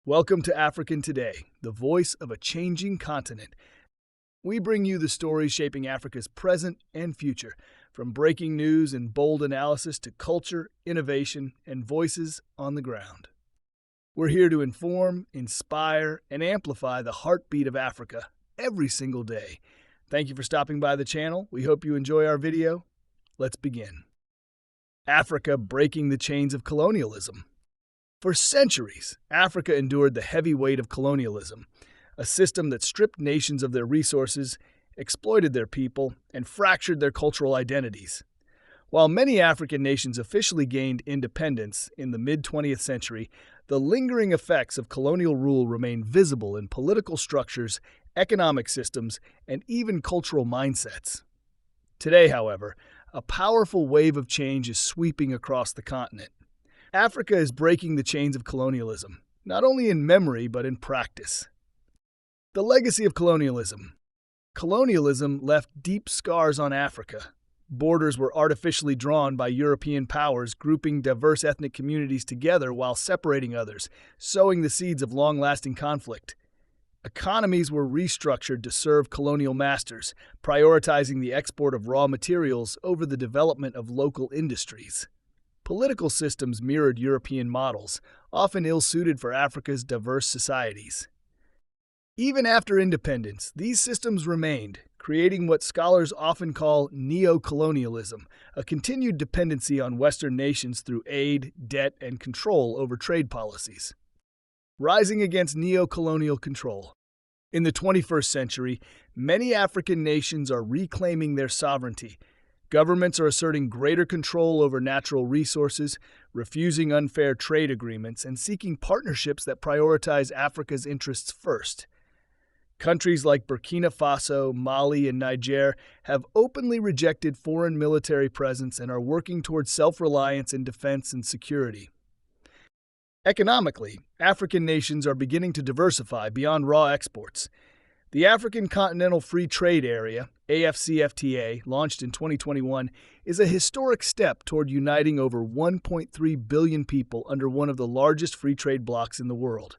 Welcome to African Today, the voice of a changing continent. We bring you the stories shaping Africa's present and future, from breaking news and bold analysis to culture, innovation, and voices on the ground. We're here to inform, inspire, and amplify the heartbeat of Africa every single day. Thank you for stopping by the channel. We hope you enjoy our video. Let's begin. Africa breaking the chains of colonialism. For centuries, Africa endured the heavy weight of colonialism, a system that stripped nations of their resources, exploited their people, and fractured their cultural identities. While many African nations officially gained independence in the mid-20th century, the lingering effects of colonial rule remain visible in political structures, economic systems, and even cultural mindsets. Today, however, a powerful wave of change is sweeping across the continent. Africa is breaking the chains of colonialism, not only in memory but in practice. The legacy of colonialism. Colonialism left deep scars on Africa. Borders were artificially drawn by European powers, grouping diverse ethnic communities together while separating others, sowing the seeds of long-lasting conflict. Economies were restructured to serve colonial masters, prioritizing the export of raw materials over the development of local industries. Political systems mirrored European models, often ill-suited for Africa's diverse societies. Even after independence, these systems remained, creating what scholars often call neo-colonialism, a continued dependency on Western nations through aid, debt, and control over trade policies. Rising against neo-colonial control. In the 21st century, many African nations are reclaiming their sovereignty. Governments are asserting greater control over natural resources, refusing unfair trade agreements, and seeking partnerships that prioritize Africa's interests first. Countries like Burkina Faso, Mali, and Niger have openly rejected foreign military presence and are working towards self-reliance in defense and security. Economically, African nations are beginning to diversify beyond raw exports. The African Continental Free Trade Area, AFCFTA, launched in 2021, is a historic step toward uniting over 1.3 billion people under one of the largest free trade blocs in the world.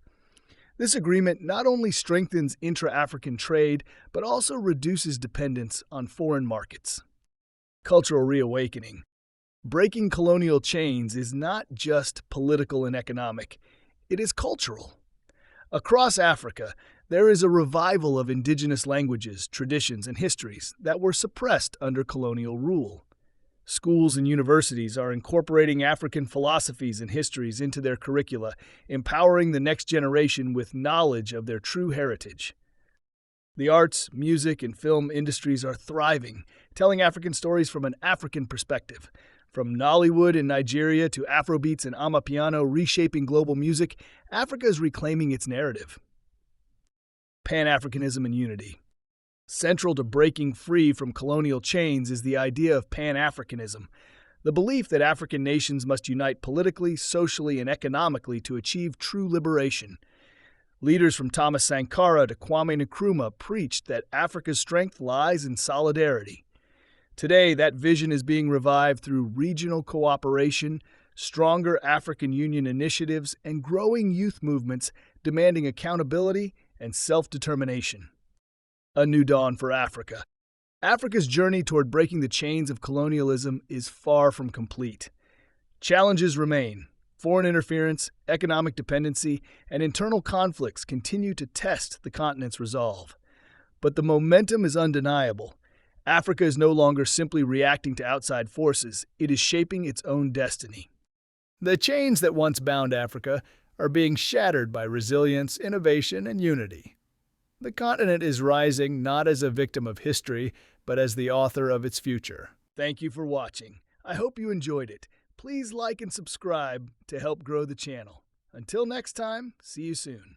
This agreement not only strengthens intra-African trade, but also reduces dependence on foreign markets. Cultural reawakening. Breaking colonial chains is not just political and economic, it is cultural. Across Africa, there is a revival of indigenous languages, traditions, and histories that were suppressed under colonial rule. Schools and universities are incorporating African philosophies and histories into their curricula, empowering the next generation with knowledge of their true heritage. The arts, music, and film industries are thriving, telling African stories from an African perspective. From Nollywood in Nigeria to Afrobeats and Amapiano reshaping global music, Africa is reclaiming its narrative. Pan-Africanism and unity. Central to breaking free from colonial chains is the idea of Pan-Africanism, the belief that African nations must unite politically, socially, and economically to achieve true liberation. Leaders from Thomas Sankara to Kwame Nkrumah preached that Africa's strength lies in solidarity. Today, that vision is being revived through regional cooperation, stronger African Union initiatives, and growing youth movements demanding accountability and self-determination. A new dawn for Africa. Africa's journey toward breaking the chains of colonialism is far from complete. Challenges remain. Foreign interference, economic dependency, and internal conflicts continue to test the continent's resolve. But the momentum is undeniable. Africa is no longer simply reacting to outside forces, it is shaping its own destiny. The chains that once bound Africa are being shattered by resilience, innovation, and unity. The continent is rising not as a victim of history, but as the author of its future. Thank you for watching. I hope you enjoyed it. Please like and subscribe to help grow the channel. Until next time, see you soon.